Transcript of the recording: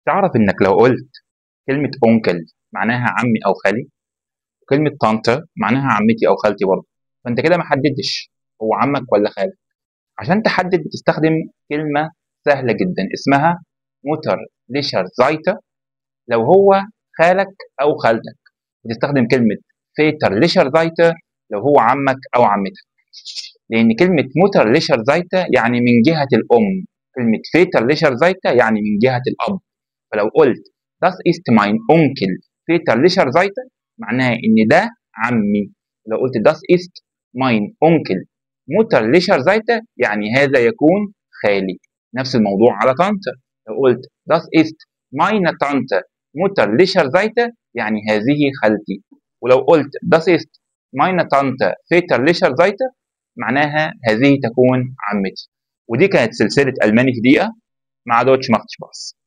تعرف إنك لو قلت كلمة أونكل معناها عمي أو خالي، وكلمة طنط معناها عمتي أو خالتي برضه، فأنت كده ما حددتش هو عمك ولا خالك. عشان تحدد بتستخدم كلمة سهلة جدا اسمها موتر ليشر زايتا لو هو خالك أو خالتك، بتستخدم كلمة فيتر ليشر زايتا لو هو عمك أو عمتك، لأن كلمة موتر ليشر زايتا يعني من جهة الأم، كلمة فيتر ليشر زايتا يعني من جهة الأب. فلو قلت das ist mein Onkel väterlicher Seite معناها إن ده عمي. لو قلت das ist mein Onkel mütterlicher Seite يعني هذا يكون خالي. نفس الموضوع على طنط، لو قلت das ist meine Tante mütterlicher Seite يعني هذه خالتي. ولو قلت das ist meine Tante väterlicher Seite معناها هذه تكون عمتي. ودي كانت سلسلة ألماني في دقيقة مع دوتش ماختش باص.